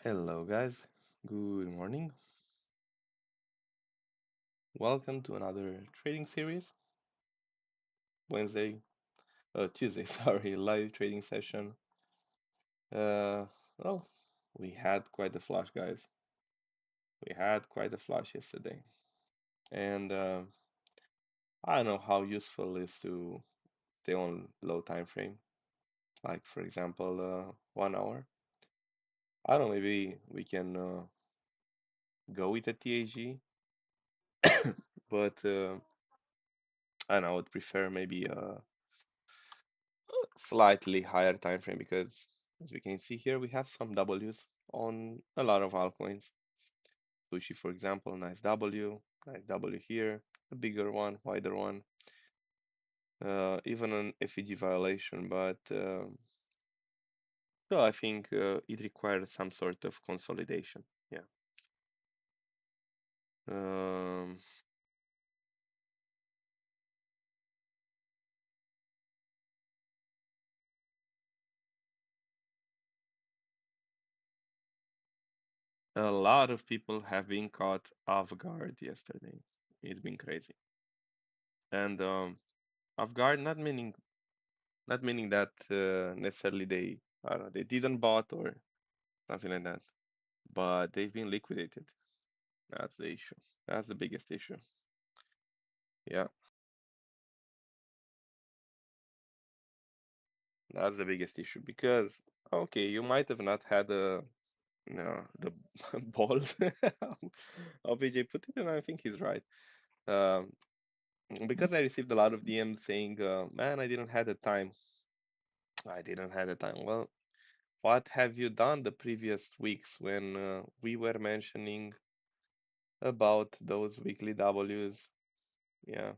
Hello, guys. Good morning. Welcome to another trading series. Wednesday, Tuesday, sorry, live trading session. Uh, well, we had quite a flash, guys. We had quite a flash yesterday, and I don't know how useful it is to stay on low time frame. Like for example, 1 hour. I don't know. Maybe we can go with a TAG, but I don't know. I would prefer maybe slightly higher time frame because as we can see here we have some W's on a lot of altcoins. Sushi, for example, nice W here, a bigger one, wider one, even an FEG violation, but still I think it requires some sort of consolidation. Yeah. Um, a lot of people have been caught off guard yesterday. It's been crazy. And off guard not meaning that necessarily they I don't know, they didn't bought or something like that, but they've been liquidated. That's the issue. That's the biggest issue. Yeah, that's the biggest issue because okay, you might have not had the balls. How BJ put it, and I think he's right. Um, because I received a lot of DMs saying, "Man, I didn't have the time. I didn't have the time." Well, what have you done the previous weeks when we were mentioning about those weekly W's? Yeah,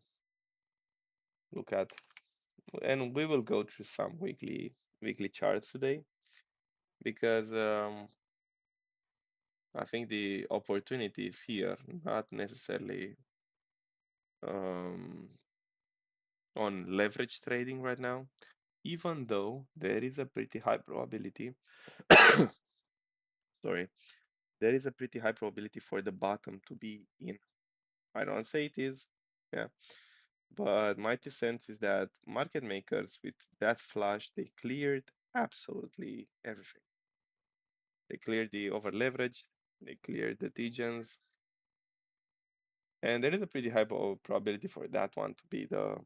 look at, and we will go through some weekly charts today because I think the opportunity is here, not necessarily um, on leverage trading right now, even though there is a pretty high probability, sorry, there is a pretty high probability for the bottom to be in. I don't say it is, yeah, but my 2 cents is that market makers with that flush, they cleared absolutely everything. They cleared the over leverage, they cleared the degens, and there is a pretty high probability for that one to be the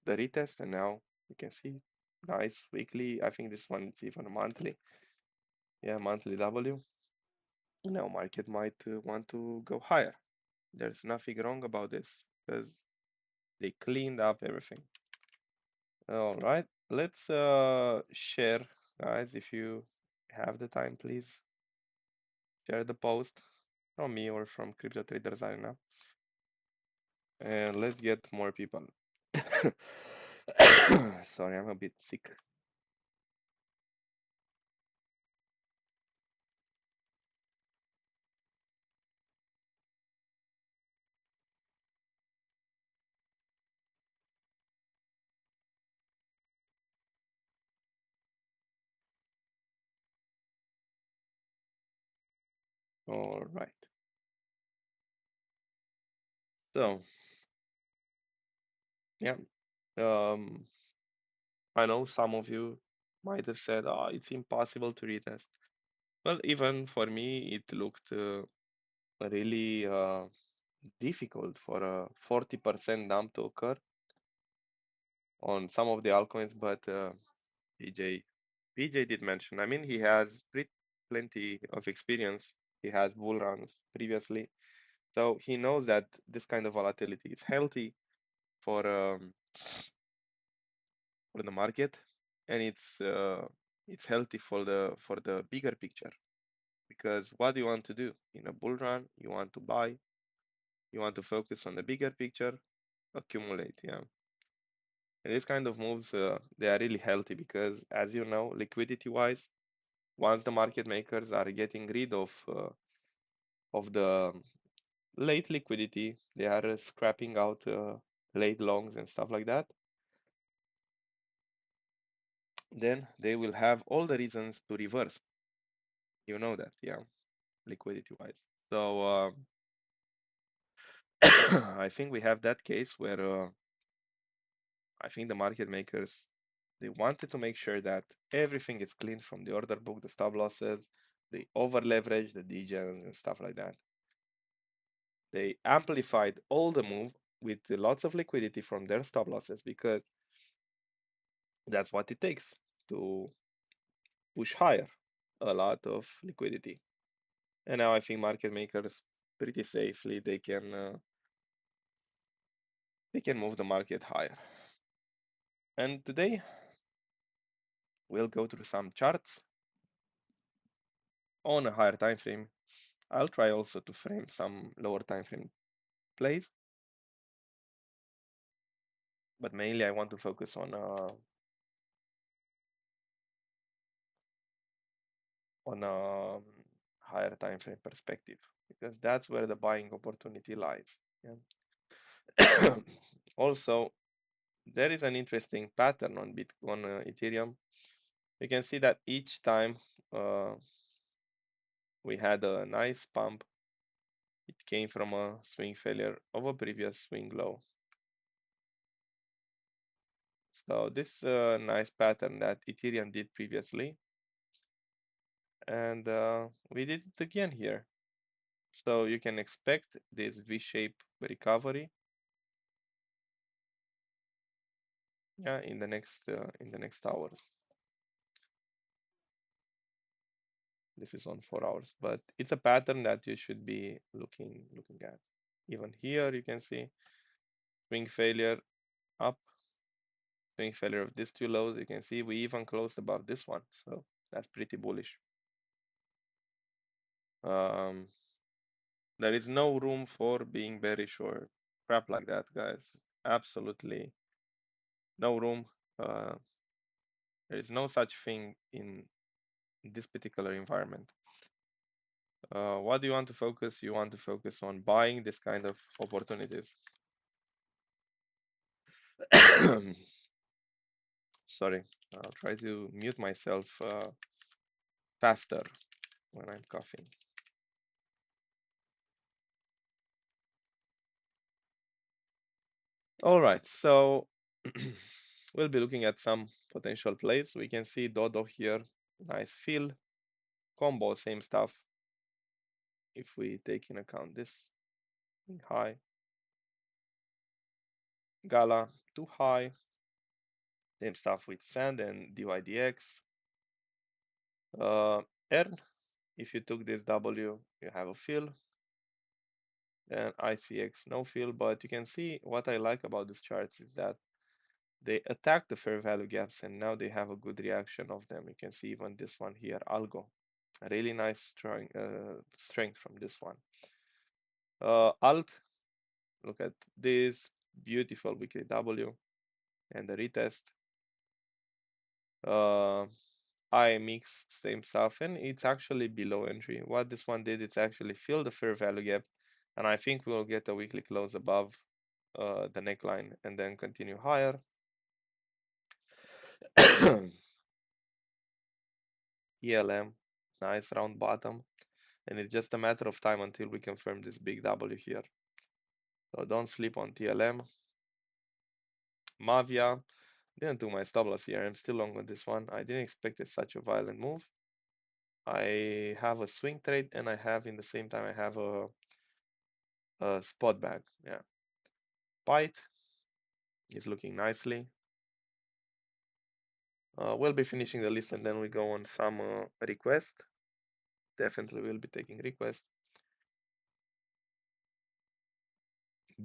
retest. And now you can see nice weekly. I think this one is even a monthly. Yeah, monthly W. Now market might want to go higher. There's nothing wrong about this because they cleaned up everything. All right, let's share, guys. If you have the time, please share the post from me or from Crypto Traders Arena, and let's get more people. Sorry, I'm a bit sick. All right. So, yeah, um, I know some of you might have said, "Oh, it's impossible to retest." Well, even for me, it looked really difficult for a 40% dump to occur on some of the altcoins, but PJ PJ did mention. I mean, he has plenty of experience. He has bull runs previously, so he knows that this kind of volatility is healthy for the market, and it's healthy for the bigger picture. Because what do you want to do in a bull run? You want to buy. You want to focus on the bigger picture, accumulate. Yeah, and these kind of moves they are really healthy because, as you know, liquidity wise, once the market makers are getting rid of the late liquidity, they are scrapping out late longs and stuff like that. Then they will have all the reasons to reverse. You know that, yeah, liquidity wise. So I think we have that case where I think the market makers, they wanted to make sure that everything is clean from the order book, the stop losses, they over leverage the degens and stuff like that. They amplified all the move with lots of liquidity from their stop losses because that's what it takes to push higher a lot of liquidity. And now I think market makers pretty safely they can move the market higher. And today we'll go through some charts on a higher time frame. I'll try also to frame some lower time frame plays, but mainly I want to focus on a higher time frame perspective because that's where the buying opportunity lies. Yeah. Also, there is an interesting pattern on Ethereum. You can see that each time uh, we had a nice pump, it came from a swing failure of a previous swing low. So this is a nice pattern that Ethereum did previously, and we did it again here. So you can expect this V-shape recovery, yeah, in the next hours. This is on 4 hours, but it's a pattern that you should be looking at. Even here you can see swing failure up, swing failure of these two lows. You can see we even closed above this one, so that's pretty bullish. Um, there is no room for being bearish or crap like that, guys. Absolutely no room. Uh, there is no such thing in this particular environment. What do you want to focus? You want to focus on buying this kind of opportunities. Sorry, I'll try to mute myself faster when I'm coughing. All right, so we'll be looking at some potential plays. We can see Dodo here, nice fill, combo, same stuff. If we take in account this high, Gala too high, same stuff with Sand and DYDX. Earn, if you took this W, you have a fill, and ICX no fill, but you can see what I like about these charts is that they attack the fair value gaps and now they have a good reaction of them. You can see even this one here, Algo, a really nice strength from this one. Alt, look at this beautiful weekly W and the retest. IMX, same stuff, and it's actually below entry. What this one did, it's actually fill the fair value gap, and I think we'll get a weekly close above the neckline and then continue higher. ELM, nice round bottom, and it's just a matter of time until we confirm this big W here. So don't sleep on TLM. Mavia, didn't do my stop loss here. I'm still long on this one. I didn't expect it such a violent move. I have a swing trade and I have in the same time I have a spot bag. Yeah. Byte is looking nicely. We'll be finishing the list and then we go on some request. Definitely we'll be taking request.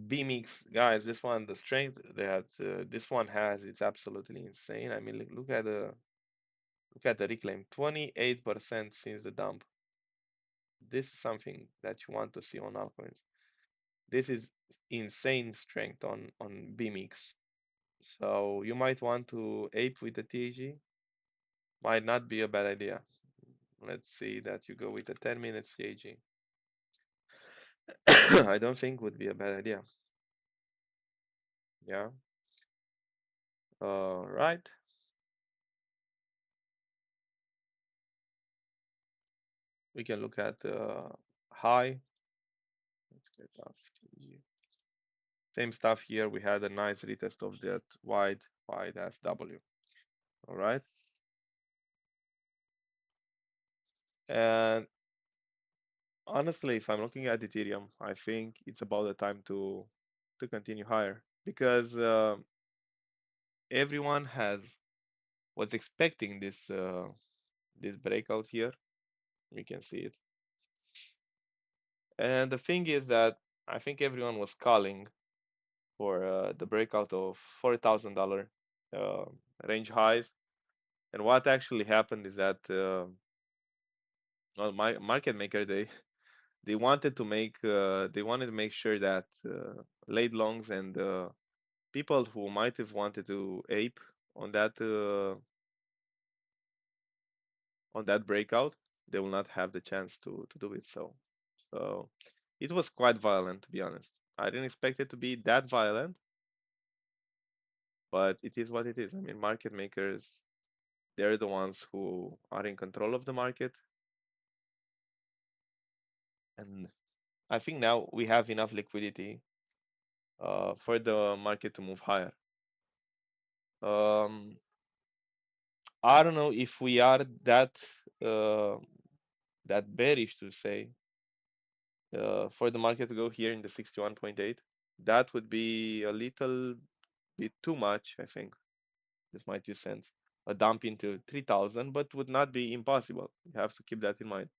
BMix, guys, this one, the strength that this one has, it's absolutely insane. I mean, look at the reclaim, 28% since the dump. This is something that you want to see on altcoins. This is insane strength on BMix. So you might want to ape with the TG. Might not be a bad idea. Let's see that you go with a 10 minutes TG. I don't think would be a bad idea. Yeah. Right. We can look at high. Let's get off. Same stuff here. We had a nice retest of that wide SW. All right. And honestly, if I'm looking at Ethereum, I think it's about the time to continue higher because everyone was expecting this breakout here. We can see it. And the thing is that I think everyone was calling for the breakout of $4,000 uh, range highs. And what actually happened is that well, my market maker they wanted to make sure that late longs and people who might have wanted to ape on that breakout, they will not have the chance to do it. So it was quite violent, to be honest. I didn't expect it to be that violent, but it is what it is. I mean, market makers, they're the ones who are in control of the market, and I think now we have enough liquidity for the market to move higher. Um, I don't know if we are uh, that bearish to say for the market to go here in the 61.8. That would be a little bit too much, I think. This my 2 cents. A dump into 3,000, but would not be impossible. You have to keep that in mind.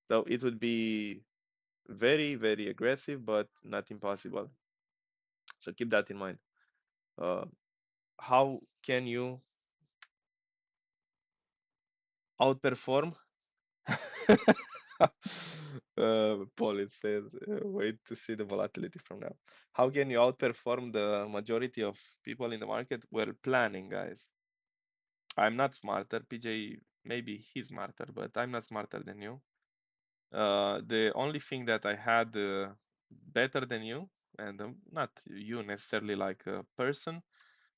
So it would be very, very aggressive, but not impossible. So keep that in mind. Uh, how can you outperform? Paul, it says, wait to see the volatility from now. How can you outperform the majority of people in the market? Well, planning, guys. I'm not smarter. PJ, maybe he's smarter, but I'm not smarter than you. The only thing that I had better than you, and not you necessarily like a person,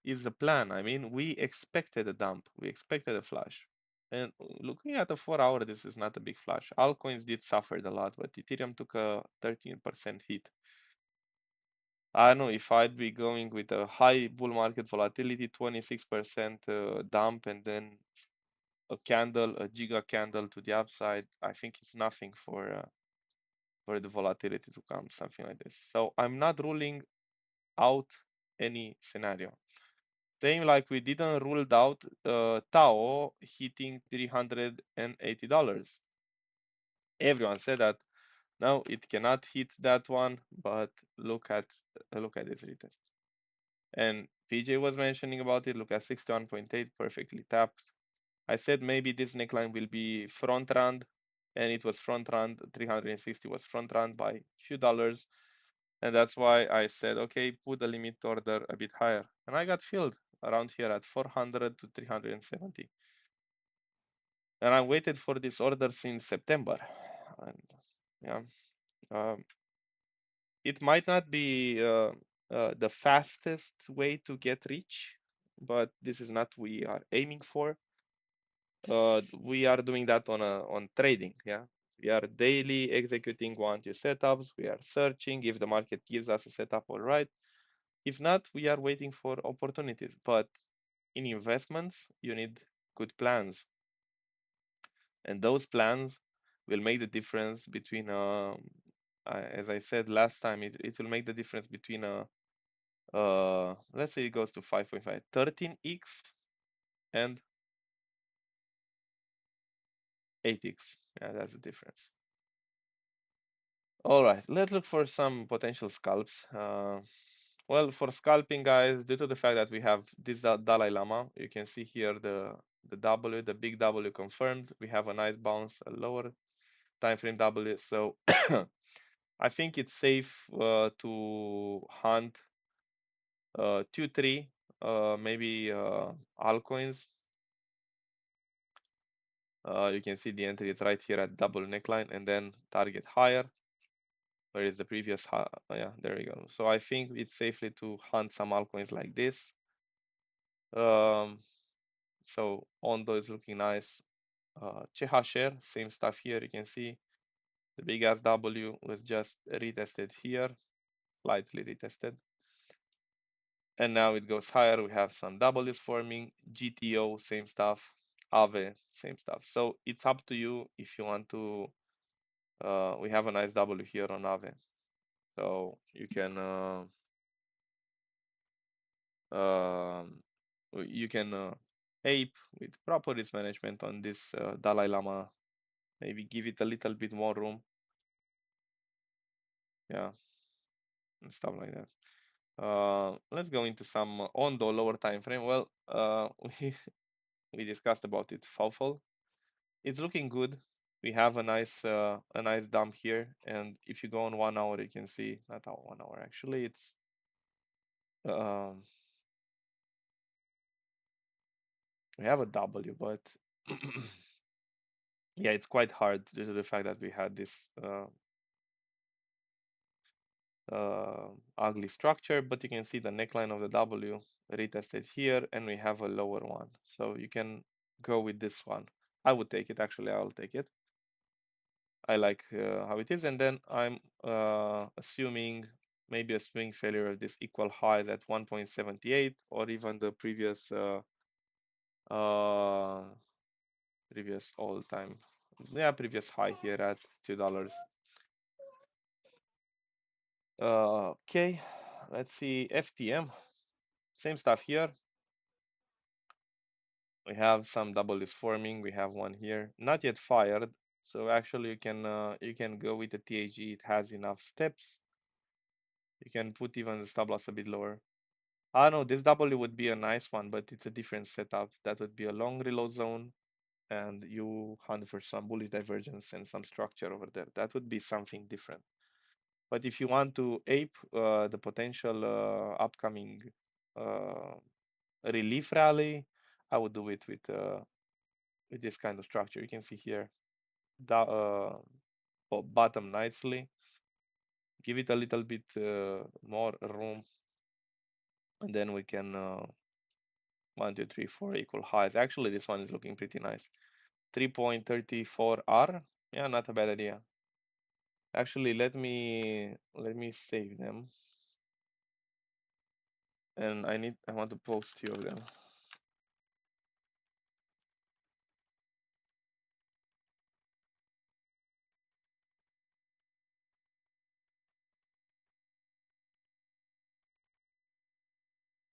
is a plan. I mean, we expected a dump, we expected a flash. And looking at the 4 hour, this is not a big flash. Altcoins did suffer a lot, but Ethereum took a 13% hit. I don't know if I'd be going with a high bull market volatility, 26% dump, and then a candle, a giga candle to the upside. I think it's nothing for the volatility to come, something like this. So I'm not ruling out any scenario. Same like we didn't rule out Tao hitting $380. Everyone said that no, it cannot hit that one, but look at this retest. And PJ was mentioning about it. Look at 61.8, perfectly tapped. I said maybe this neckline will be front run, and it was front run. 360 was front run by few dollars, and that's why I said, okay, put the limit order a bit higher, and I got filled around here at 400 to 370, and I waited for this order since September, and yeah, um, it might not be the fastest way to get rich, but this is not we are aiming for. We are doing that on trading. Yeah, we are daily executing 1 2 setups. We are searching if the market gives us a setup, all right. If not, we are waiting for opportunities. But in investments, you need good plans, and those plans will make the difference between as I said last time, it will make the difference between let's say it goes to 5.5 13x and 8x. Yeah, that's the difference. All right, let's look for some potential scalps. Well, for scalping, guys, due to the fact that we have this Dalai Lama, you can see here the W, the big W confirmed. We have a nice bounce, a lower time frame W. So I think it's safe to hunt 2 3 maybe altcoins. You can see the entry is right here at double neckline and then target higher. Where is the previous high? Yeah, there we go. So I think it's safely to hunt some altcoins like this. Um, so Ondo is looking nice. CH share, same stuff here. You can see the big ass W was just retested here, slightly retested. And now it goes higher. We have some W's forming, GTO, same stuff, AVE, same stuff. So it's up to you if you want to. We have a nice W here on AVE. So you can um, ape with proper risk management on this Dalai Lama. Maybe give it a little bit more room. Yeah, and stuff like that. Let's go into some on the lower time frame. Well, we discussed about it. FOFL. It's looking good. We have a nice dump here, and if you go on 1 hour, you can see not 1 hour actually. It's um, we have a W, but yeah, it's quite hard due to the fact that we had this ugly structure. But you can see the neckline of the W retested here, and we have a lower one. So you can go with this one. I would take it actually. I'll take it. I like how it is, and then I'm assuming maybe a swing failure of this equal highs at 1.78 or even the uh, previous all time, yeah, previous high here at $2. Okay, let's see FTM, same stuff here. We have some W's forming. We have one here, not yet fired. So actually, you can go with the THG. It has enough steps. You can put even the stop loss a bit lower. I know this W would be a nice one, but it's a different setup. That would be a long reload zone, and you hunt for some bullish divergence and some structure over there. That would be something different. But if you want to ape the potential upcoming uh, relief rally, I would do it with this kind of structure. You can see here, bottom nicely. Give it a little bit more room, and then we can 1, 2, 3, 4 equal highs. Actually, this one is looking pretty nice. 3.34R. Yeah, not a bad idea. Actually, let me save them. And I want to post 2 of them.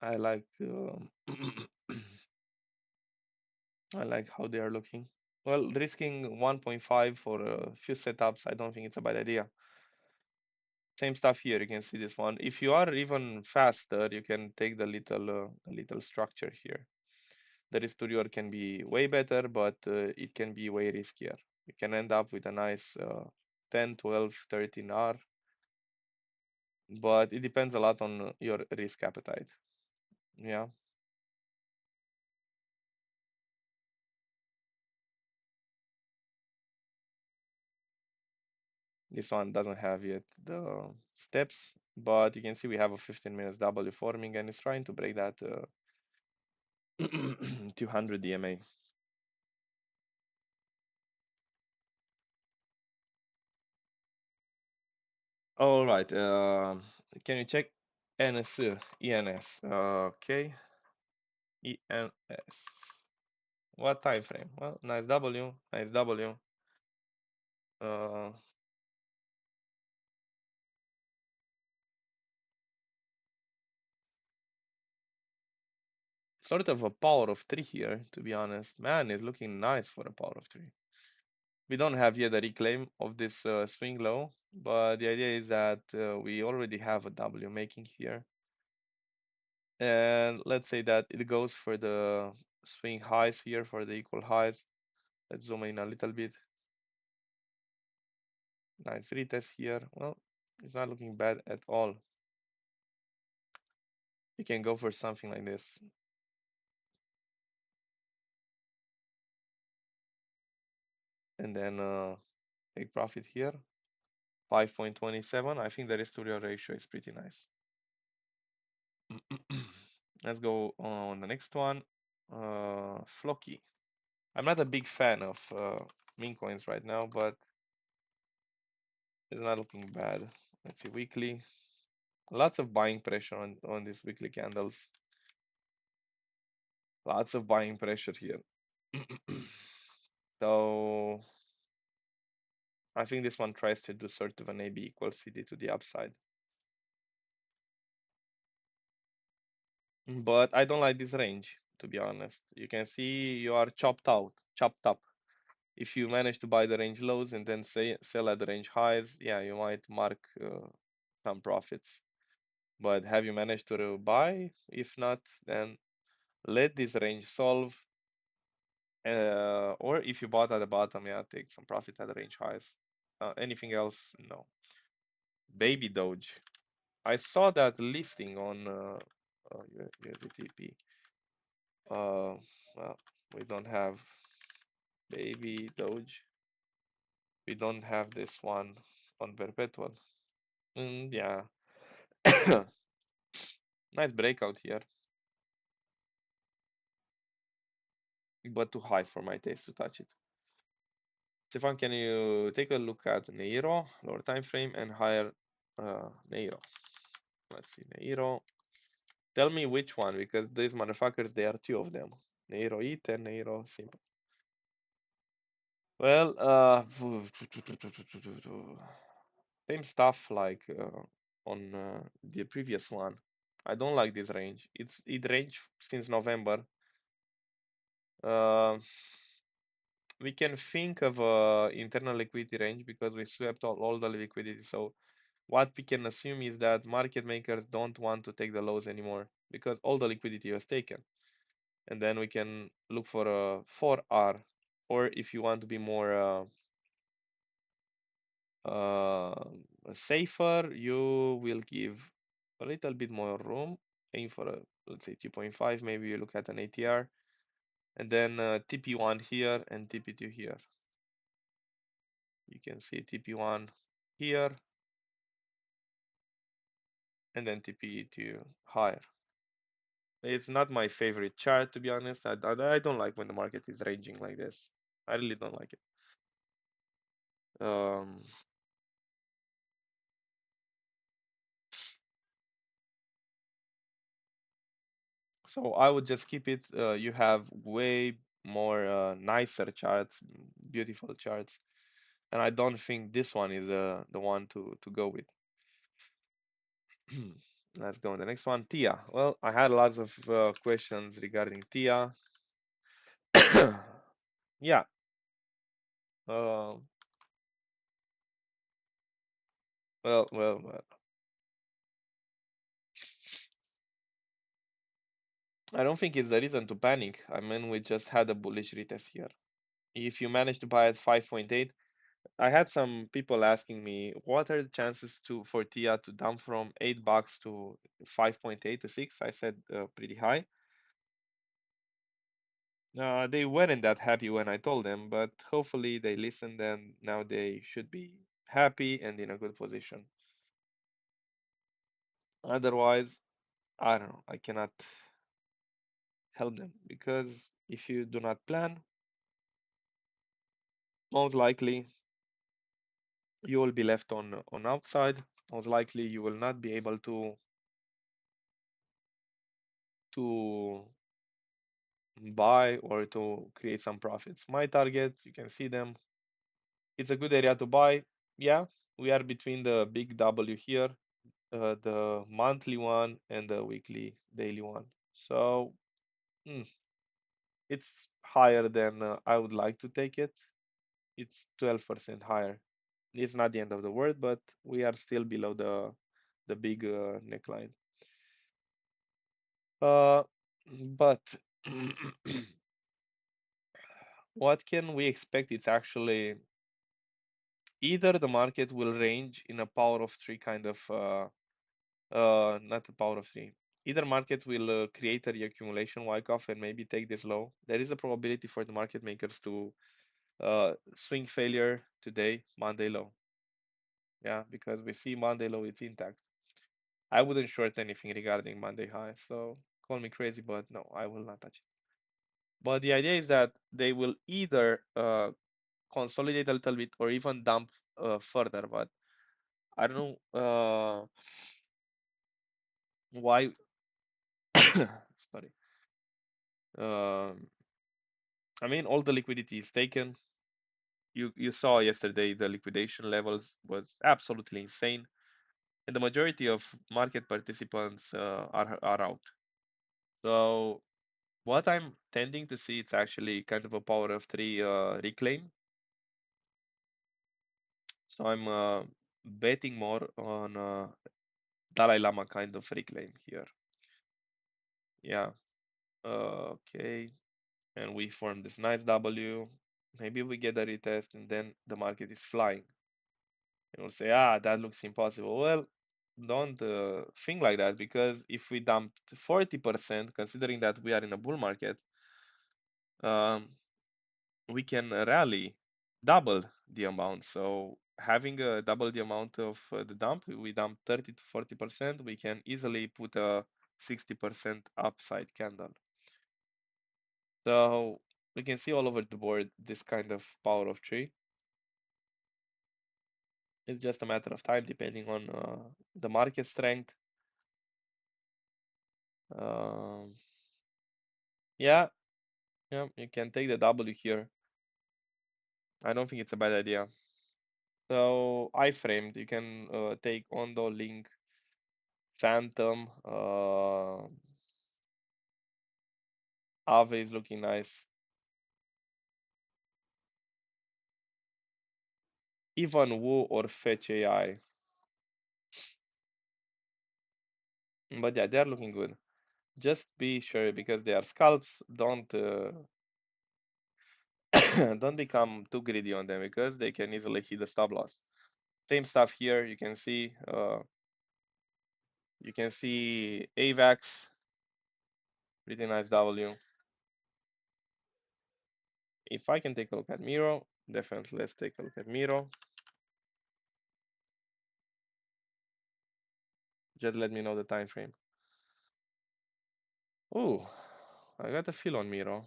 I like I like how they are looking. Well, risking 1.5 for a few setups, I don't think it's a bad idea. Same stuff here. You can see this one. If you are even faster, you can take the little structure here. The risk to reward can be way better, but it can be way riskier. You can end up with a nice 10, 12, 13R, but it depends a lot on your risk appetite. Yeah, this one doesn't have yet the steps, but you can see we have a 15 minutes W forming, and it's trying to break that 200 DMA. All right. Can you check NS, ENS? Okay, ENS. What time frame? Well, nice W, nice W. Uh, Sort of a power of three here, to be honest. Man, is looking nice for a power of three. We don't have yet a reclaim of this swing low, but the idea is that we already have a W making here. And let's say that it goes for the swing highs here, for the equal highs. Let's zoom in a little bit. Nice retest here. Well, it's not looking bad at all. You can go for something like this. And then take profit here. 5.27. I think the risk to reward ratio is pretty nice. Let's go on the next one. Flocky. I'm not a big fan of meme coins right now, but it's not looking bad. Let's see, weekly. Lots of buying pressure on these weekly candles. Lots of buying pressure here. So I think this one tries to do sort of an AB equals CD to the upside. But I don't like this range, to be honest. You can see you are chopped up. If you manage to buy the range lows and then say sell at the range highs, yeah, you might mark some profits. But have you managed to buy? If not, then let this range solve. Or if you bought at the bottom, yeah, take some profit at the range highs. Anything else? No. Baby Doge. I saw that listing on USDTP. Well, we don't have Baby Doge. We don't have this one on Perpetual. Yeah, nice breakout here, but too high for my taste to touch it. Stefan, can you take a look at Neiro, lower time frame, and higher Neiro? Let's see, Neiro. Tell me which one, because these motherfuckers, there are two of them. Neiro ETH and Neiro Simple. Well, same stuff like on the previous one. I don't like this range. It range since November. Uh, we can think of a internal liquidity range because we swept all the liquidity. So what we can assume is that market makers don't want to take the lows anymore because all the liquidity was taken. And then we can look for a 4R, or if you want to be more safer, you will give a little bit more room, aim for a, let's say 2.5, maybe you look at an ATR, and then TP1 here and TP2 here. You can see TP1 here, and then TP2 higher. It's not my favorite chart, to be honest. I don't like when the market is ranging like this. I really don't like it. Um, so I would just keep it. You have way more nicer charts, beautiful charts, and I don't think this one is the one to go with. Let's go on the next one, Tia. Well, I had lots of questions regarding Tia. Yeah. Uh, well. I don't think it's the reason to panic. I mean, we just had a bullish retest here. If you manage to buy at 5.8, I had some people asking me what are the chances to for Tia to dump from $8 to 5.8 to 6. I said pretty high. They weren't that happy when I told them, but hopefully they listened and now they should be happy and in a good position. Otherwise, I don't know. I cannot help them because if you do not plan, most likely you will be left on outside. Most likely you will not be able to buy or to create some profits. My target, you can see them. It's a good area to buy. Yeah, we are between the big W here, the monthly one and the weekly daily one. So mm, it's higher than I would like to take it. It's 12% higher. It's not the end of the world, but we are still below the big neckline. Uh, but what can we expect? It's actually either the market will range in a power of three kind of not a power of three. Either market will create a reaccumulation wyckoff and maybe take this low. There is a probability for the market makers to swing failure today, Monday low. Yeah, because we see Monday low, it's intact. I wouldn't short anything regarding Monday high, so call me crazy, but no, I will not touch it. But the idea is that they will either consolidate a little bit or even dump further. But I don't know why. Sorry. Um, I mean, all the liquidity is taken. You saw yesterday the liquidation levels was absolutely insane, and the majority of market participants are out. So what I'm tending to see, it's actually kind of a power of three reclaim. So I'm betting more on Dalai Lama kind of reclaim here. Yeah. Okay. And we form this nice W. Maybe we get a retest and then the market is flying. And we'll say, ah, that looks impossible. Well, don't think like that, because if we dumped 40%, considering that we are in a bull market, um, we can rally double the amount. So having double the amount of the dump, we dump 30 to 40%, we can easily put a 60% upside candle. So we can see all over the board this kind of power of tree. It's just a matter of time depending on the market strength. Um, yeah, yeah, you can take the W here. I don't think it's a bad idea. So iframed, you can take Ondo, Link, Phantom, Aave is looking nice. Even Wu or Fetch AI. But yeah, they're looking good. Just be sure, because they are scalps. Don't don't become too greedy on them, because they can easily hit the stop loss. Same stuff here. You can see AVAX, pretty nice W. If I can take a look at Miro, definitely let's take a look at Miro. Just let me know the time frame. Oh, I got a feel on Miro.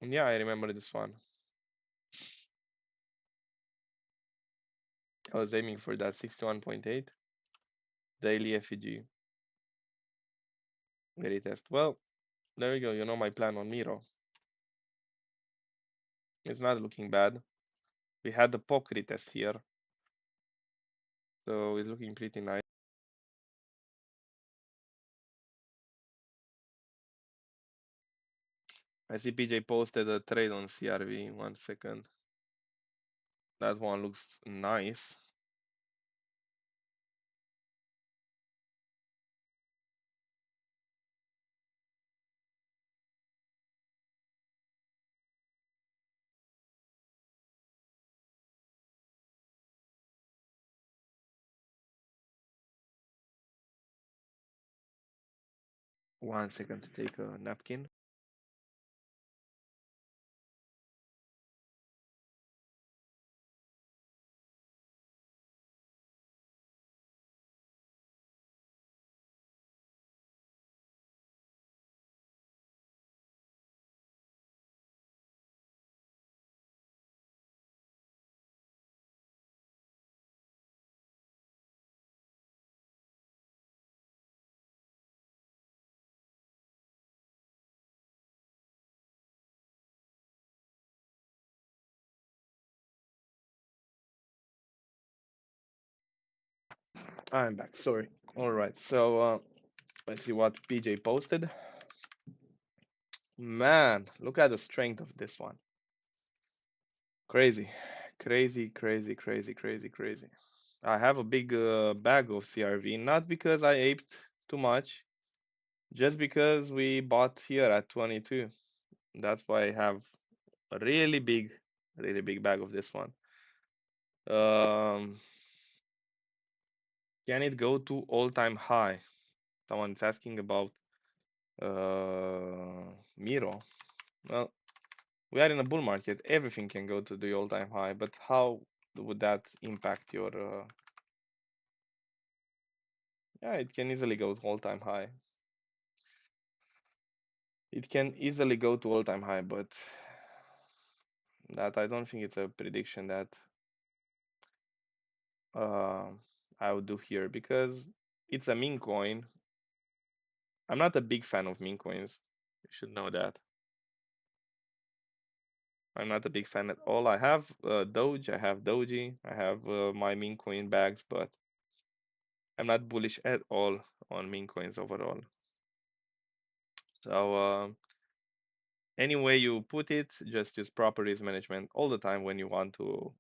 Yeah, I remember this one. I was aiming for that 61.8 daily FEG retest. Well, there you go. You know my plan on Miro. It's not looking bad. We had the POC retest here, so it's looking pretty nice. I see PJ posted a trade on CRV. 1 second. That one looks nice. One second to take a napkin. I'm back. Sorry. All right. So let's see what PJ posted. Man, look at the strength of this one. Crazy, crazy, crazy, crazy, crazy, crazy. I have a big bag of CRV, not because I aped too much, just because we bought here at 22. That's why I have a really big bag of this one. Um, can it go to all-time high? Someone's asking about Miro. Well, we are in a bull market. Everything can go to the all-time high, but how would that impact your? Yeah, it can easily go to all-time high. It can easily go to all-time high, but that I don't think it's a prediction that uh, I would do here because it's a meme coin. I'm not a big fan of meme coins. You should know that. I'm not a big fan at all. I have Doge, I have Doji, I have my meme coin bags, but I'm not bullish at all on meme coins overall. So any way you put it, just use proper risk management all the time when you want to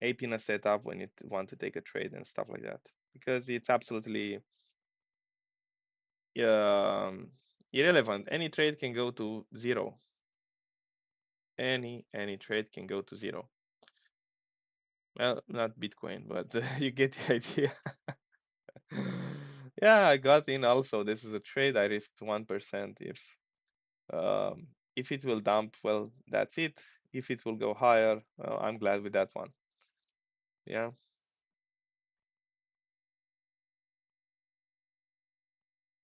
ape in a setup, when you want to take a trade and stuff like that, because it's absolutely um, irrelevant. Any trade can go to zero. Any trade can go to zero. Well, not Bitcoin, but you get the idea. Yeah, I got in also. This is a trade. I risked 1%. If it will dump, well, that's it. If it will go higher, I'm glad with that one. Yeah.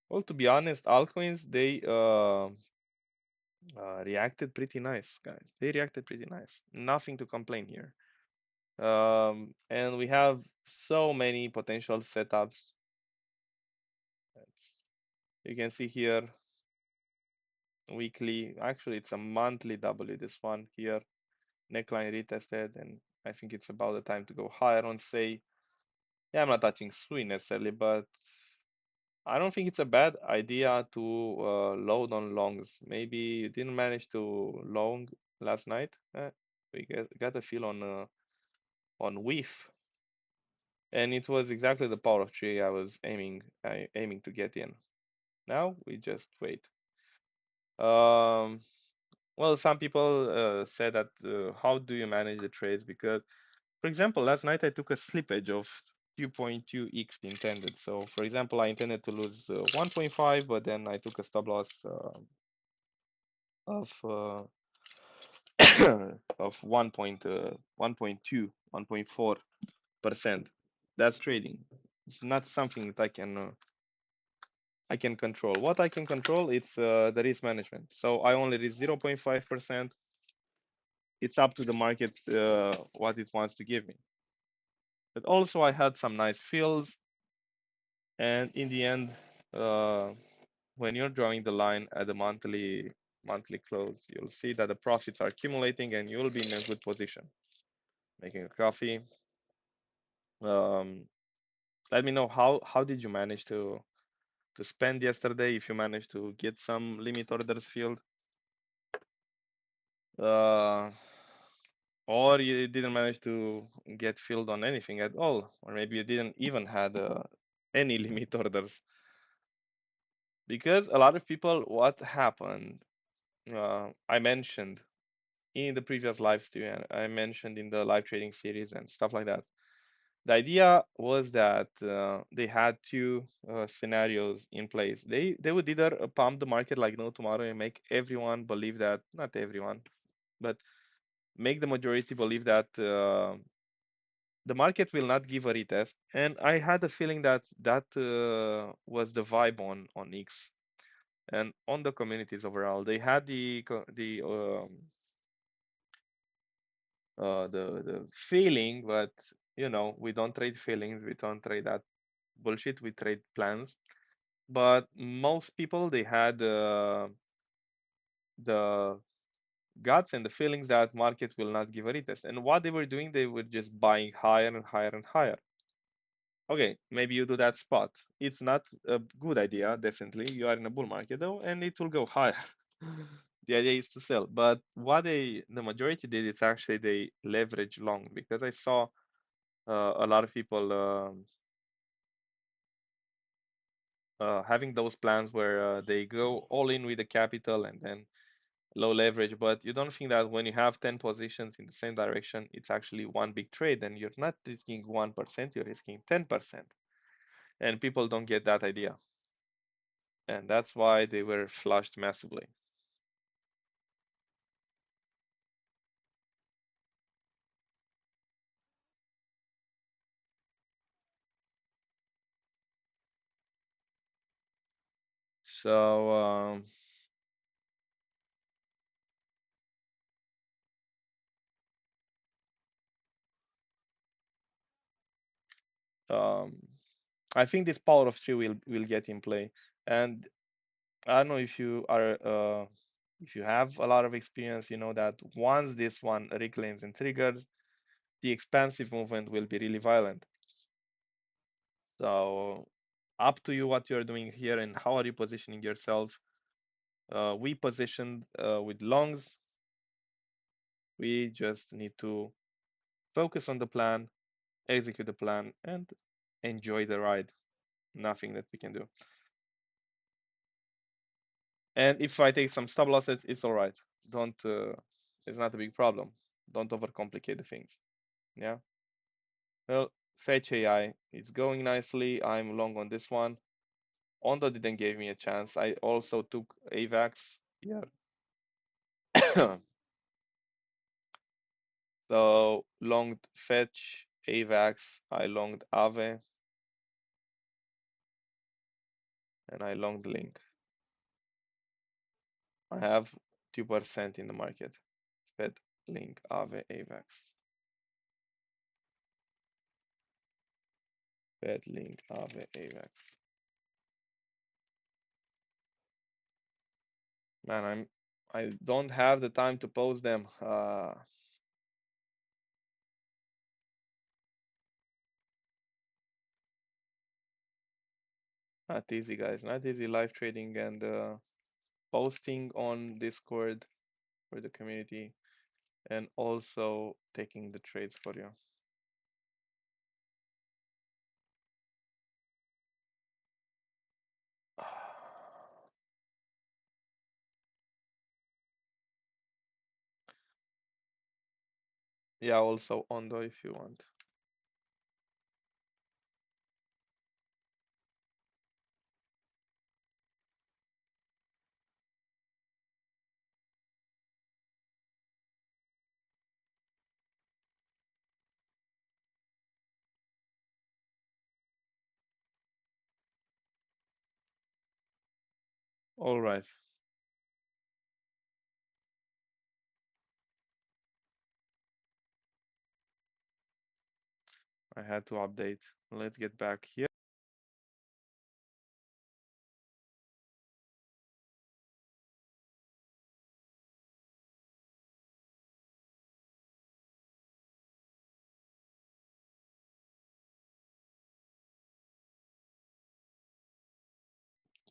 Well, to be honest, altcoins they reacted pretty nice, guys. They reacted pretty nice. Nothing to complain here. And we have so many potential setups. It's- You can see here weekly. Actually, it's a monthly W. This one here, neckline retested, and I think it's about the time to go higher on say. Yeah, I'm not touching SWI necessarily, but I don't think it's a bad idea to load on longs. Maybe you didn't manage to long last night. We got a feel on whiff, and it was exactly the power of three I was aiming to get in. Now we just wait. Um, well, some people said that how do you manage the trades? Because, for example, last night I took a slippage of 2.2x intended. So, for example, I intended to lose 1.5, but then I took a stop loss of of 1.2, 1.4%. That's trading. It's not something that I can control. What I can control it's the risk management. So I only risk 0.5%. It's up to the market what it wants to give me. But also I had some nice fills, and in the end, uh, when you're drawing the line at the monthly close, you'll see that the profits are accumulating, and you'll be in a good position. Making a coffee. Um, Let me know how did you manage to spend yesterday? If you managed to get some limit orders filled, uh, or you didn't manage to get filled on anything at all, or maybe you didn't even had any limit orders. Because a lot of people, what happened? I mentioned in the previous live stream, I mentioned in the live trading series and stuff like that. The idea was that they had two scenarios in place. They would either pump the market like no tomorrow and make everyone believe that, not everyone, but make the majority believe that the market will not give a retest. And I had a feeling that that was the vibe on X and on the communities overall. They had the feeling, but we don't trade feelings, we don't trade that bullshit, we trade plans. But most people they had the guts and the feelings that market will not give a retest, and what they were doing, they were just buying higher and higher and higher. Okay, maybe you do that spot. It's not a good idea, definitely. You are in a bull market though, and it will go higher. The idea is to sell, but what the majority did is actually they leverage long, because I saw a lot of people having those plans where they go all in with the capital and then low leverage. But you don't think that when you have 10 positions in the same direction, it's actually one big trade, and you're not risking 1%, you're risking 10%. And people don't get that idea. And that's why they were flushed massively. So um, I think this power of three will get in play, and I don't know if you have a lot of experience, you know that once this one reclaims and triggers, the expansive movement will be really violent. So up to you what you're doing here and how are you positioning yourself. We positioned with longs. We just need to focus on the plan, execute the plan, and enjoy the ride. Nothing that we can do. And if I take some stop losses, it's all right. Don't. It's not a big problem. Don't overcomplicate the things. Yeah. Well, Fetch AI is going nicely. I'm long on this one. Ondo didn't give me a chance. I also took AVAX. Yeah. So longed Fetch, AVAX. I longed Aave, and I longed Link. I have 2% in the market. Fed, Link, Aave, AVAX. Fed, Link, Aave, AVAX. Man, I don't have the time to post them. Not easy, guys. Not easy live trading and posting on Discord for the community and also taking the trades for you. Yeah, also Ondo if you want. All right. I had to update. Let's get back here.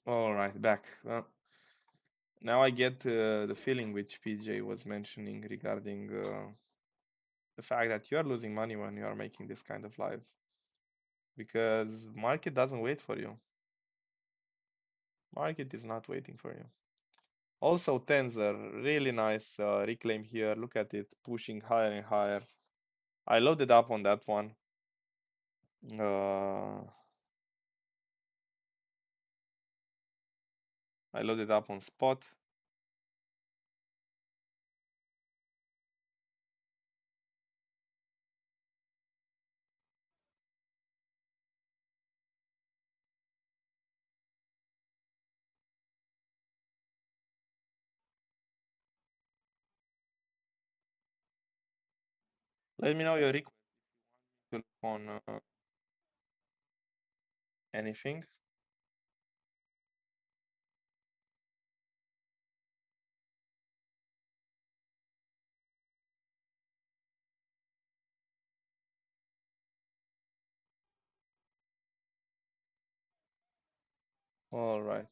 All right, back. Well, now I get the feeling which PJ was mentioning regarding the fact that you are losing money when you are making this kind of lives because market doesn't wait for you. Market is not waiting for you. Also, Tensor, really nice reclaim here. Look at it, pushing higher and higher. I loaded up on that one. I loaded up on spot. Let me know your request to look on anything. All right.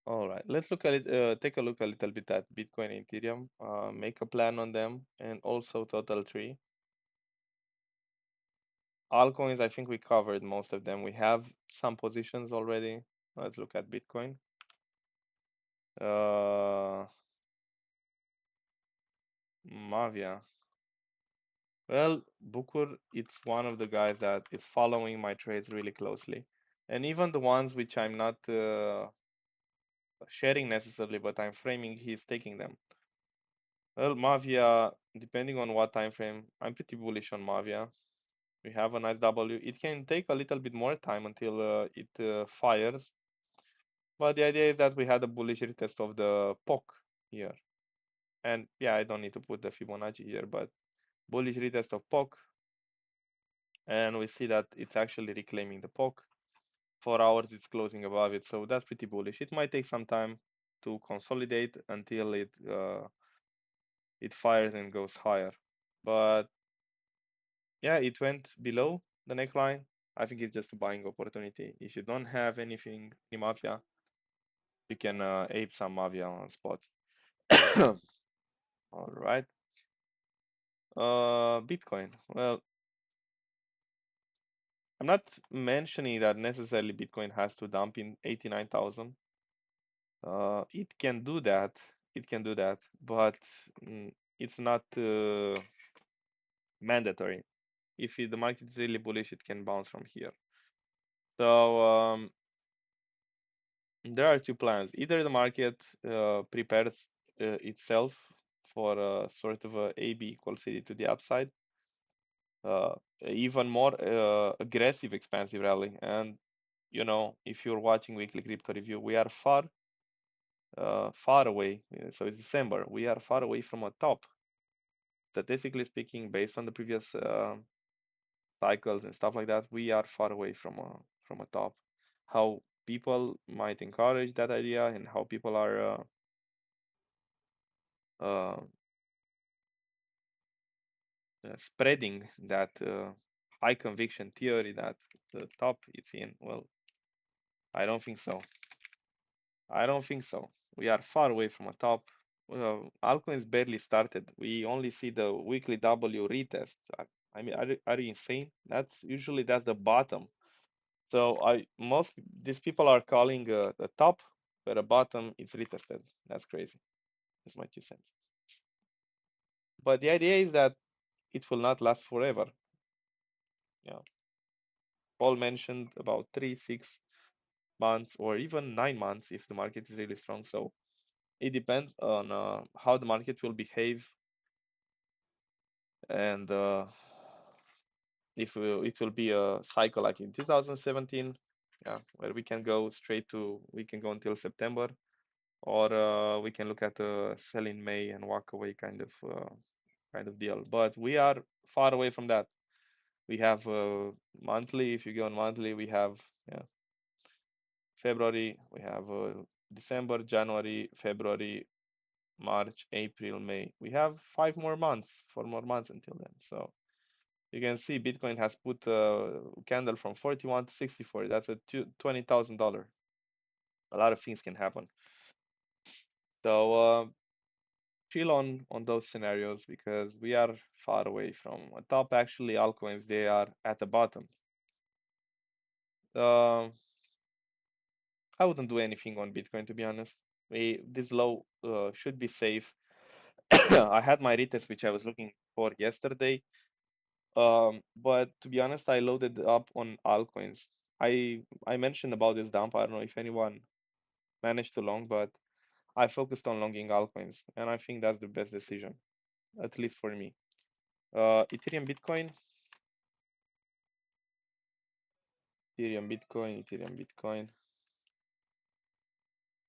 All right. Let's look at it. Take a look a little bit at Bitcoin and Ethereum. Make a plan on them, and also total tree. Altcoins, I think we covered most of them. We have some positions already. Let's look at Bitcoin. Mavia. Well, Bukur, it's one of the guys that is following my trades really closely. And even the ones which I'm not sharing necessarily, but I'm framing, he's taking them. Well, Mavia, depending on what time frame, I'm pretty bullish on Mavia. We have a nice W. It can take a little bit more time until it fires, but the idea is that we had a bullish retest of the POC here. And yeah, I don't need to put the Fibonacci here, but bullish retest of POC, and we see that it's actually reclaiming the POC. 4 hours, it's closing above it, so that's pretty bullish. It might take some time to consolidate until it fires and goes higher. But yeah, it went below the neckline. I think it's just a buying opportunity. If you don't have anything in Mafia, you can ape some Mafia on spot. All right. Bitcoin. Well, I'm not mentioning that necessarily Bitcoin has to dump in 89,000. It can do that. It can do that, but it's not mandatory. If the market is really bullish, it can bounce from here. So there are two plans. Either the market prepares itself for a sort of a AB equals CD to the upside, uh, even more aggressive expansive rally. And if you're watching weekly crypto review, we are far away. So it's December. We are far away from a top. Statistically speaking, based on the previous cycles and stuff like that, we are far away from a top. How people might encourage that idea and how people are uh, spreading that high conviction theory that the top it's in. Well, I don't think so. I don't think so. We are far away from a top. Altcoins barely started. We only see the weekly W retest. I mean, are you insane? That's the bottom. So most these people are calling the top, but a bottom it's retested. That's crazy. That's my 2 cents. But the idea is that it will not last forever. Yeah. Paul mentioned about 3, 6 months, or even 9 months if the market is really strong. So it depends on how the market will behave and if it will be a cycle like in 2017, yeah, where we can go until September, or we can look at a sell in May and walk away kind of deal. But we are far away from that. We have monthly. If you go on monthly, we have yeah, February, we have December, January, February, March, April, May. We have 5 more months, 4 more months until then. So you can see Bitcoin has put a candle from 41 to 64. That's a $20,000. A lot of things can happen. So chill on those scenarios because we are far away from a top. Actually, altcoins they are at the bottom. Um, I wouldn't do anything on Bitcoin to be honest. This low should be safe. I had my retest which I was looking for yesterday. But to be honest, I loaded up on altcoins. I mentioned about this dump. I don't know if anyone managed to long, but I focused on longing altcoins, and I think that's the best decision, at least for me. Ethereum, Bitcoin, Ethereum, Bitcoin, Ethereum, Bitcoin.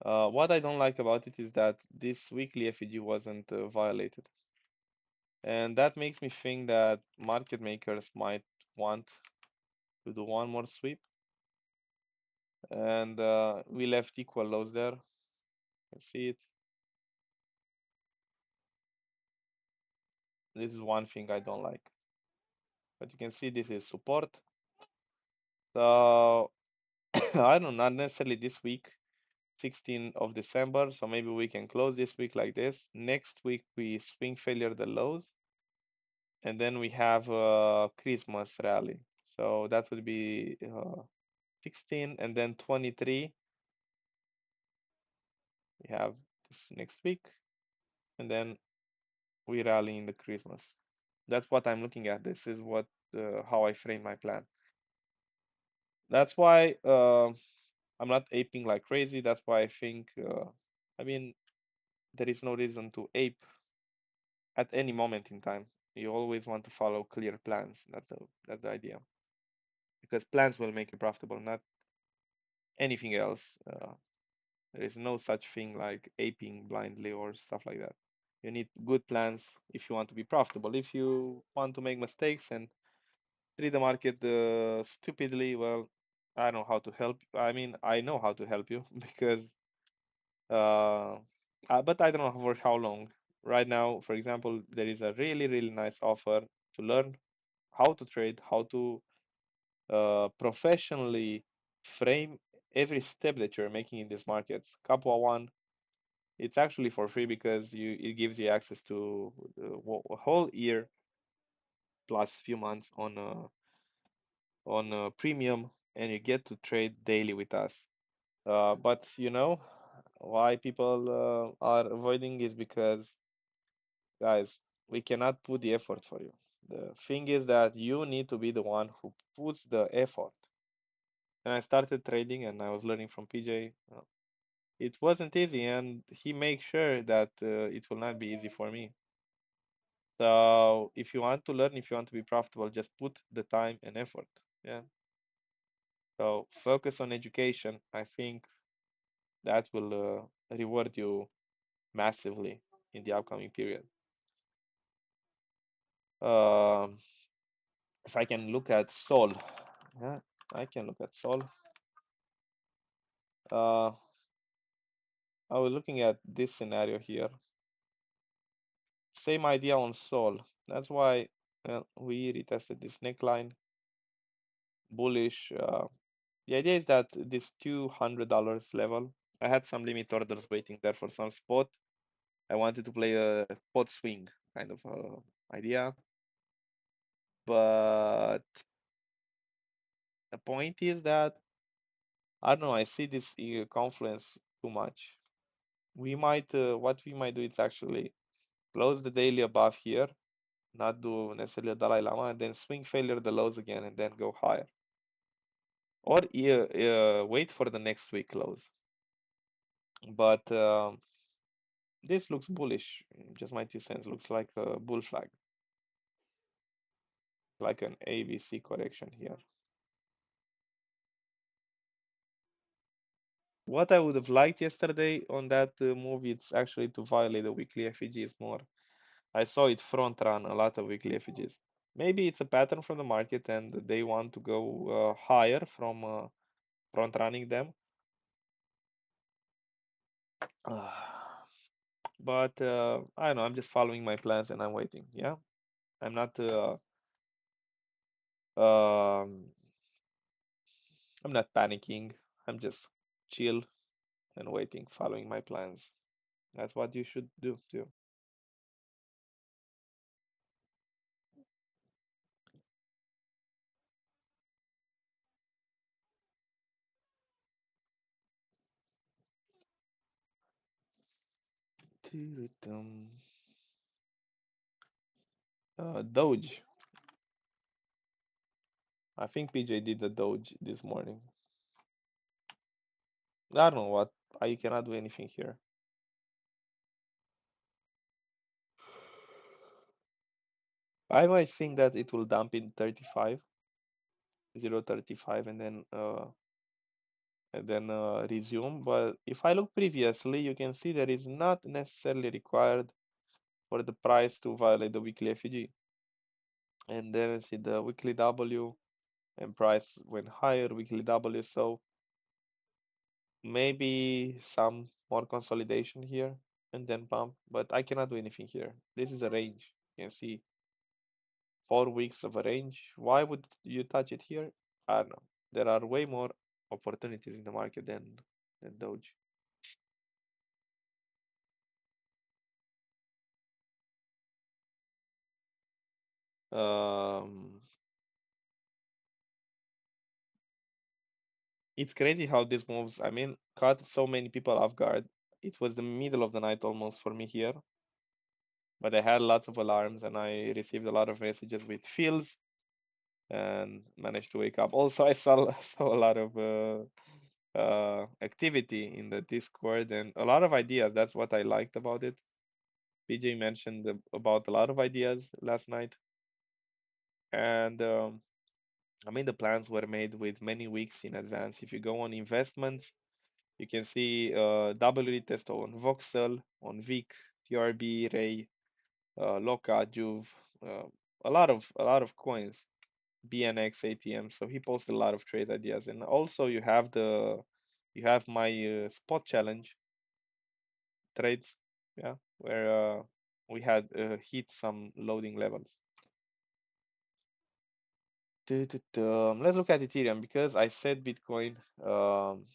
What I don't like about it is that this weekly FEG wasn't violated, and that makes me think that market makers might want to do one more sweep, and we left equal lows there. You can see it. This is one thing I don't like. But you can see this is support. So I don't know, not necessarily this week, 16th of December. So maybe we can close this week like this. Next week we swing failure the lows, and then we have a Christmas rally. So that would be 16 and then 23. We have this next week, and then we rally in the Christmas. That's what I'm looking at. This is what how I frame my plan. That's why I'm not aping like crazy. That's why I think, I mean, there is no reason to ape at any moment in time. You always want to follow clear plans. That's the idea. Because plans will make you profitable, not anything else. There is no such thing like aping blindly or stuff like that. You need good plans if you want to be profitable. If you want to make mistakes and treat the market stupidly, well, I know how to help. I mean, I know how to help you because, uh, but I don't know for how long. Right now, for example, there is a really, really nice offer to learn how to trade, how to professionally frame every step that you're making in these markets. Capua One, it's actually for free because you it gives you access to a whole year plus few months on premium, and you get to trade daily with us. But why people are avoiding is because, guys, we cannot put the effort for you. The thing is that you need to be the one who puts the effort. And I started trading and I was learning from PJ. It wasn't easy, and he makes sure that it will not be easy for me. So if you want to learn, if you want to be profitable, just put the time and effort. Yeah. So focus on education. I think that will reward you massively in the upcoming period. Um, if I can look at Sol, yeah, I can look at Sol. Uh, I was looking at this scenario here. Same idea on Sol. That's why we retested this neckline, bullish. The idea is that this $200 level, I had some limit orders waiting there for some spot. I wanted to play a spot swing kind of idea, but the point is that I don't know. I see this confluence too much. What we might do is actually close the daily above here, not do necessarily a Dalai Lama, and then swing failure the lows again, and then go higher, or wait for the next week close. But this looks bullish. Just my 2 cents. Looks like a bull flag, like an ABC correction here. What I would have liked yesterday on that move, it's actually to violate the weekly FEGs more. I saw it front run a lot of weekly FEGs. Maybe it's a pattern from the market and they want to go higher from front running them. But I don't know. I'm just following my plans and I'm waiting. Yeah, I'm not. Um, I'm not panicking. I'm just chill and waiting, following my plans. That's what you should do too. Doge. I think PJ did the Doge this morning. I don't know what. I cannot do anything here. I might think that it will dump in 35, 0.35, and then resume. But if I look previously, you can see that it's not necessarily required for the price to violate the weekly FEG. And then I see the weekly W and price went higher, weekly W. So maybe some more consolidation here and then pump, but I cannot do anything here. This is a range. You can see 4 weeks of a range. Why would you touch it here? I don't know. There are way more opportunities in the market than Doge. Um, it's crazy how this moves. I mean, caught so many people off guard. It was the middle of the night almost for me here, but I had lots of alarms and I received a lot of messages with fills and managed to wake up. Also, I saw saw a lot of activity in the Discord and a lot of ideas. That's what I liked about it. PJ mentioned about a lot of ideas last night, and I mean the plans were made with many weeks in advance. If you go on investments, you can see W test on Voxel, on VIC, TRB, Ray, Loca, Juve, uh, a lot of coins, BNX, ATM. So he posted a lot of trade ideas, and also you have my spot challenge trades, yeah, where we had hit some loading levels. Let's look at Ethereum because I said Bitcoin um,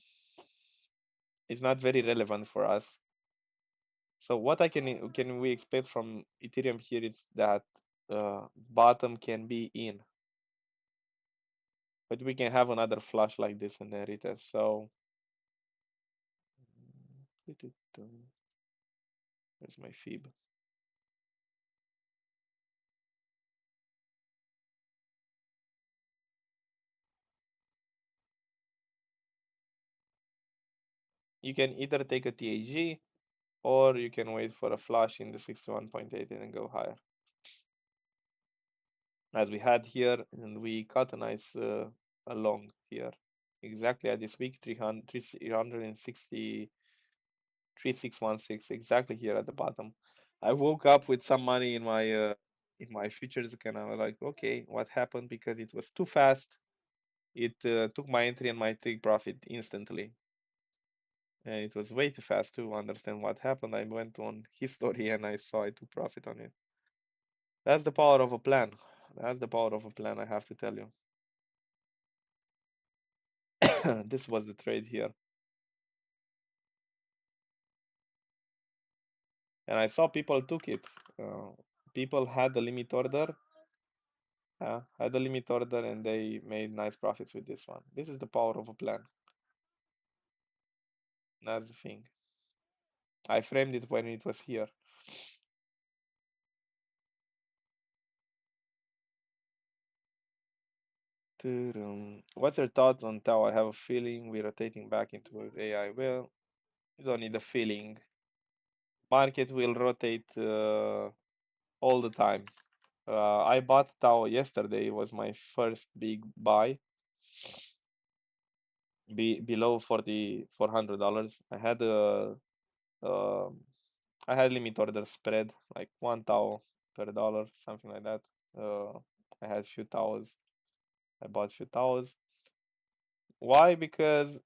is not very relevant for us. So what can we expect from Ethereum here is that bottom can be in, but we can have another flush like this and then retest. So where's my fib? You can either take a TAG or you can wait for a flush in the 61.8 and then go higher, as we had here, and we cut a nice along here. Exactly at this week, 360, 3616, exactly here at the bottom. I woke up with some money in my futures account. I was like, okay, what happened? Because it was too fast. It took my entry and my take profit instantly. And it was way too fast to understand what happened. I went on history and I saw I took profit on it. That's the power of a plan. That's the power of a plan, I have to tell you. This was the trade here. And I saw people took it. Uh, People had the limit order, had the limit order, and they made nice profits with this one. This is the power of a plan. That's the thing. I framed it when it was here. What's your thoughts on Tau? I have a feeling we're rotating back into AI. Well, you don't need a feeling. Market will rotate all the time. I bought Tau yesterday. It was my first big buy, below $4,400. Uh, I had limit order spread like one Tau per dollar, something like that. I had few Taus. I bought few Taus. Why? Because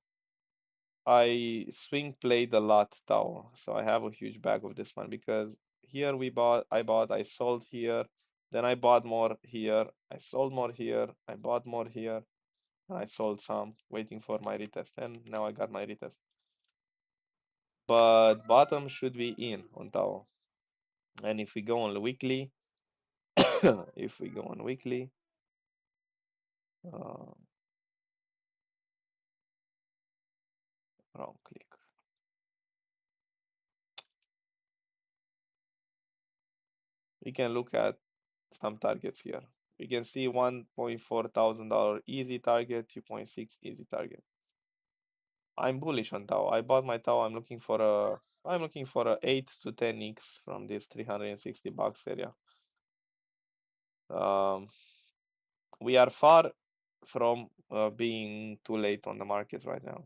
I swing played a lot Tau, so I have a huge bag of this one because here I sold here, then I bought more here, I sold more here, I bought more here, and I sold some, waiting for my retest, and now I got my retest. But bottom should be in on Tau. And if we go on the weekly, if we go on weekly, uh, wrong click, we can look at some targets here. We can see $1.4 thousand easy target, 2.6 easy target. I'm bullish on Tau. I bought my Tau. I'm looking for a 8 to 10x from this $360 area. Um, we are far from being too late on the market right now.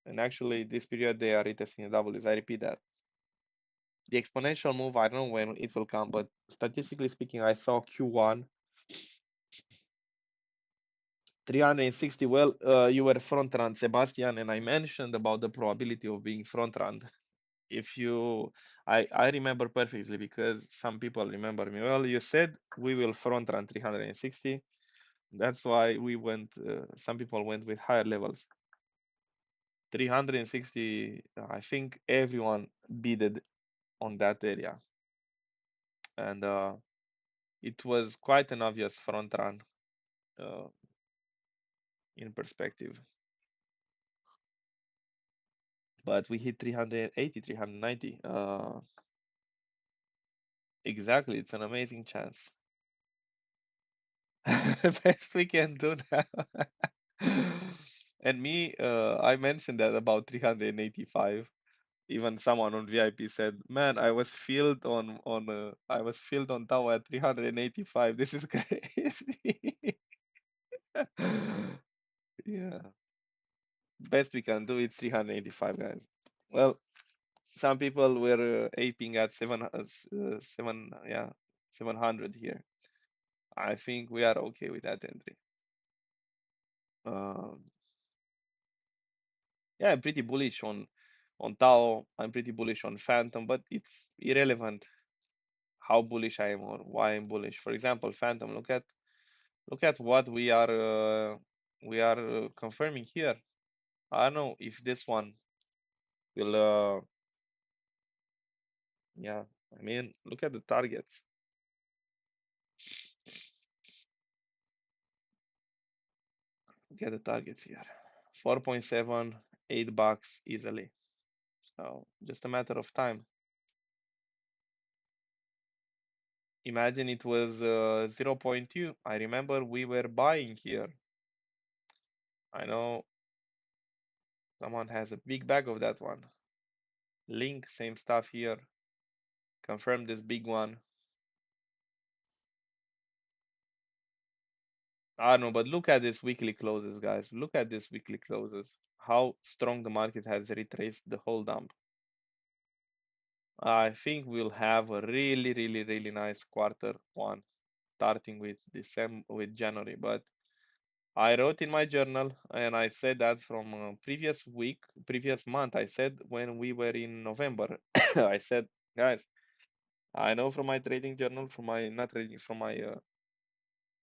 And actually, this period they are retesting the W's. I repeat that. The exponential move, I don't know when it will come, but statistically speaking, I saw Q1 360. Well, you were front run, Sebastian, and I mentioned about the probability of being front run. If you, I remember perfectly because some people remember me. Well, you said we will front run 360. That's why we went. Some people went with higher levels. 360. I think everyone bidded on that area, and it was quite an obvious front run uh, in perspective. But we hit 380, 390. Exactly, it's an amazing chance. Best we can do now. And me, I mentioned that about 385. Even someone on VIP said, "Man, I was filled on Tau at 385. This is crazy." Yeah, best we can do is 385, guys. Well, some people were aping at 700 here. I think we are okay with that entry. Um, yeah, I'm pretty bullish on Tau. I'm pretty bullish on Phantom, but it's irrelevant how bullish I am or why I'm bullish. For example, Phantom. Look at what we are confirming here. I don't know if this one will. Yeah, I mean, look at the targets. Look at the targets here. 4.7, $8 easily. So just a matter of time. Imagine it was 0 0.2. I remember we were buying here. I know someone has a big bag of that one. Link, same stuff here. Confirm this big one. I don't know, but look at this weekly closes, guys. Look at this weekly closes. How strong the market has retraced the whole dump. I think we'll have a really, really, really nice quarter one, starting with January. But I wrote in my journal, and I said that from previous week, previous month. I said when we were in November, I said, guys, I know from my trading journal, from my not trading, from my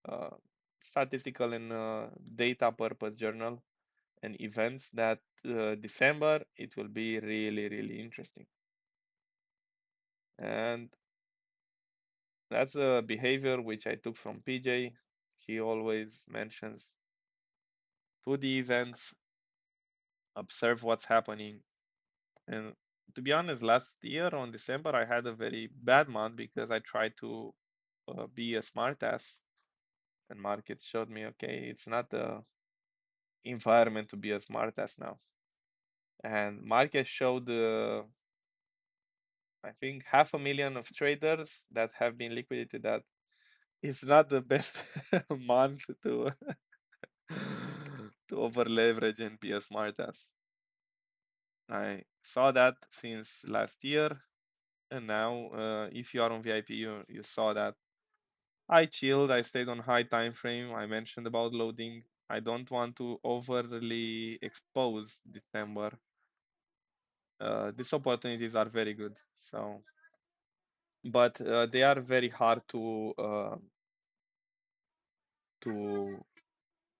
uh, statistical and data purpose journal and events that December it will be really, really interesting. And that's a behavior which I took from PJ. He always mentions to the events, observe what's happening. And to be honest, last year on December, I had a very bad month because I tried to be a smartass, and market showed me, okay, it's not the environment to be a smartass now. And market showed, I think, 500,000 of traders that have been liquidated. That it's not the best month to to over leverage and be a smartass. I saw that since last year, and now if you are on VIP, you saw that I chilled. I stayed on high time frame. I mentioned about loading. I don't want to overly expose December. These opportunities are very good. So, but they are very hard to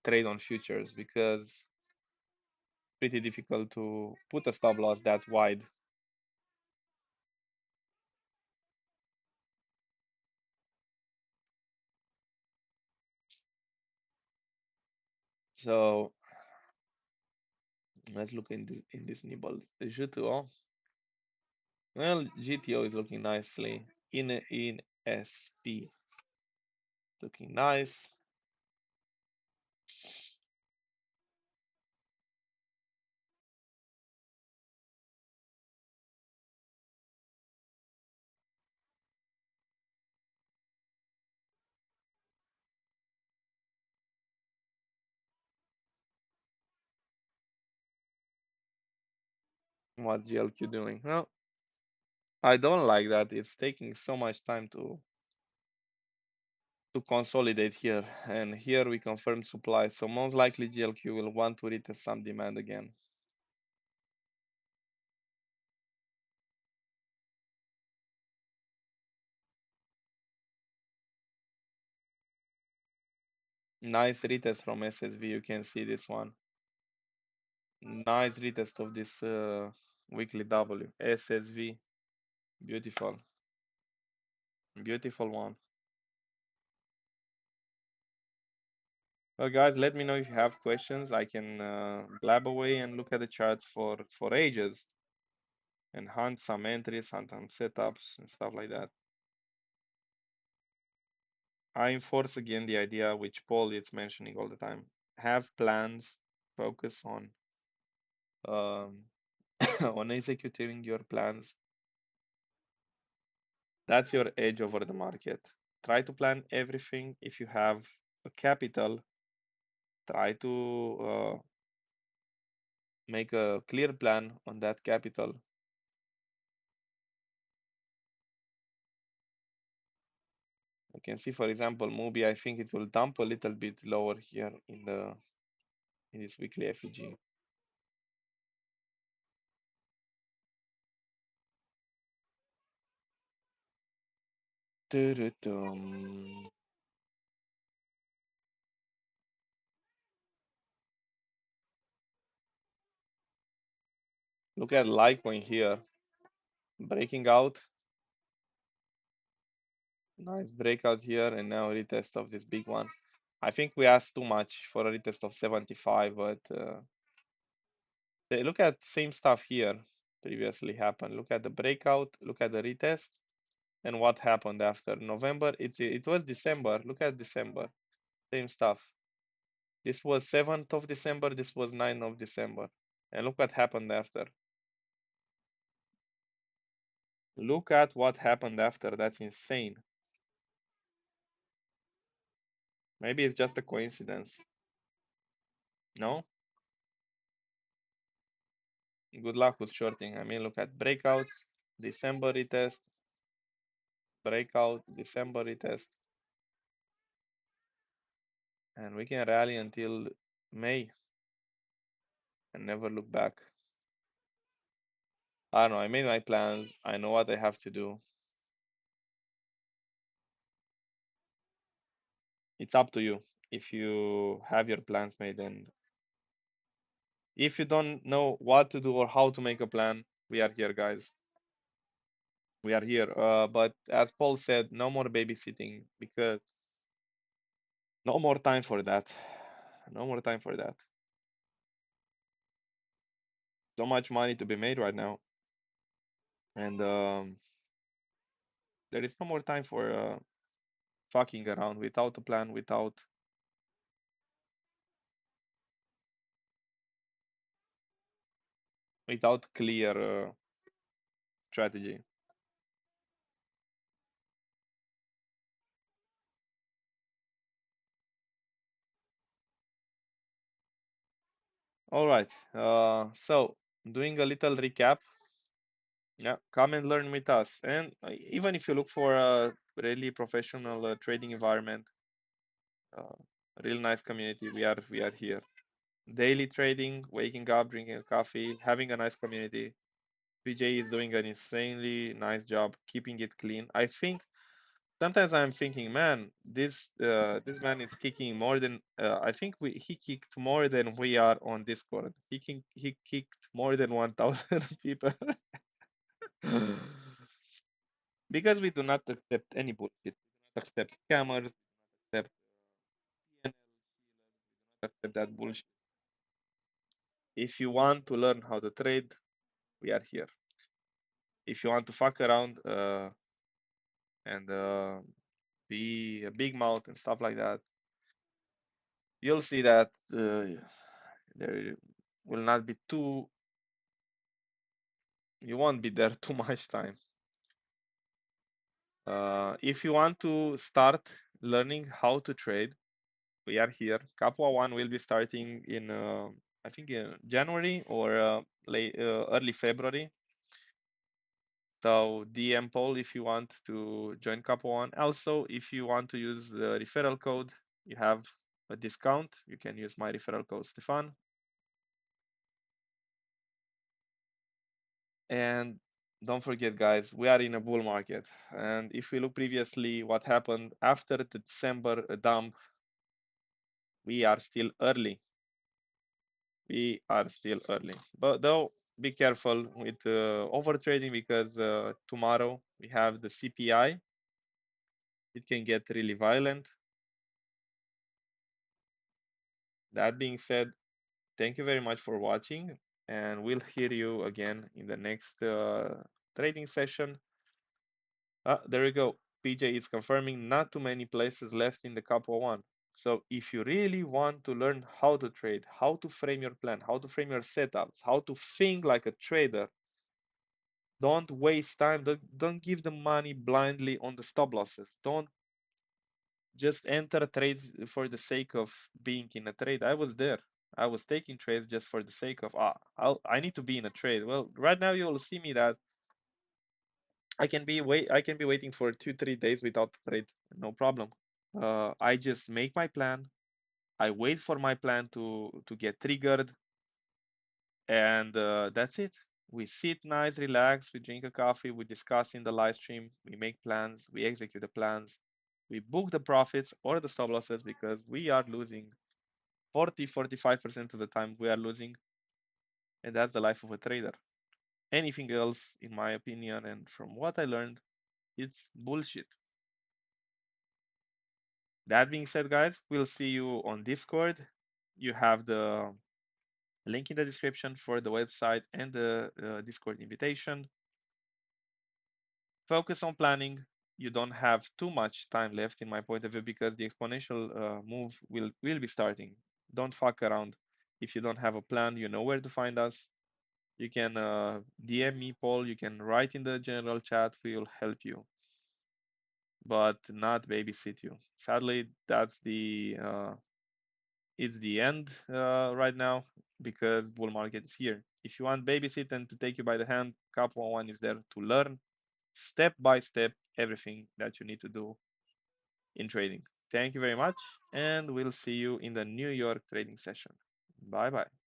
trade on futures because pretty difficult to put a stop loss that wide. So let's look in this nibble. GTO. Well, GTO is looking nicely in SP, looking nice. What's GLQ doing? Well, I don't like that. It's taking so much time to consolidate here, and here we confirm supply. So most likely GLQ will want to retest some demand again. Nice retest from SSV. You can see this one. Nice retest of this weekly W. SSV. Beautiful. Beautiful one. Well, guys, let me know if you have questions. I can blab away and look at the charts for ages and hunt some entries, hunt some setups and stuff like that. I enforce again the idea which Paul is mentioning all the time. Have plans, focus on um, on executing your plans. That's your edge over the market. Try to plan everything. If you have a capital, try to make a clear plan on that capital. You can see, for example, Mubi, I think it will dump a little bit lower here in this weekly FEG. Doo-doo-dum. Look at Litecoin here, breaking out. Nice breakout here, and now retest of this big one. I think we asked too much for a retest of 75, but look at same stuff here previously happened. Look at the breakout, look at the retest, and what happened after November. It was December. Look at December, same stuff. This was 7th of December. This was 9th of December, and look what happened after. Look at what happened after. That's insane. Maybe it's just a coincidence. No? Good luck with shorting. I mean, look at breakout, December retest, breakout, December retest, and we can rally until May and never look back. I don't know. I made my plans. I know what I have to do. It's up to you if you have your plans made. And if you don't know what to do or how to make a plan, we are here, guys. We are here. But as Paul said, no more babysitting because no more time for that. No more time for that. So much money to be made right now. And there is no more time for fucking around without a plan, without clear strategy. All right. So doing a little recap. Yeah, come and learn with us. And even if you look for a really professional trading environment, uh, real nice community, we are here. Daily trading, waking up, drinking a coffee, having a nice community. PJ is doing an insanely nice job keeping it clean. I think sometimes I'm thinking, man, this man is kicking more than I think he kicked more than we are on Discord. He kicked more than 1,000 people because we do not accept any bullshit. We do not accept scammers. Accept PNL, accept that bullshit. If you want to learn how to trade, we are here. If you want to fuck around and be a big mouth and stuff like that, you'll see that there will not be too you won't be there too much time. If you want to start learning how to trade, we are here. Capua 1 will be starting in I think in January or early February. So DM Paul if you want to join Capua 1. Also, if you want to use the referral code, you have a discount. You can use my referral code Stefan. And don't forget, guys, we are in a bull market. And if we look previously what happened after the December dump, we are still early. We are still early. But though, be careful with over trading because tomorrow we have the CPI. It can get really violent. That being said, thank you very much for watching, and we'll hear you again in the next trading session. There we go. PJ is confirming not too many places left in the Capo 1. So if you really want to learn how to trade, how to frame your plan, how to frame your setups, how to think like a trader, don't waste time. Don't give the money blindly on the stop losses. Don't just enter trades for the sake of being in a trade. I was there. I was taking trades just for the sake of I need to be in a trade. Well, right now you will see me that I can be waiting for 2 3 days without a trade, no problem. I just make my plan. I wait for my plan to get triggered, and that's it. We sit nice, relax, we drink a coffee, we discuss in the live stream, we make plans, we execute the plans, we book the profits or the stop losses because we are losing 40 45% of the time we are losing, and that's the life of a trader. Anything else, in my opinion, and from what I learned, it's bullshit. That being said, guys, we'll see you on Discord. You have the link in the description for the website and the Discord invitation. Focus on planning. You don't have too much time left, in my point of view, because the exponential move will be starting. Don't fuck around. If you don't have a plan, you know where to find us. You can DM me, Paul. You can write in the general chat. We will help you, but not babysit you. Sadly, that's the it's the end right now because bull market is here. If you want babysit and to take you by the hand, Capo One is there to learn step by step everything that you need to do in trading. Thank you very much, and we'll see you in the New York trading session. Bye bye.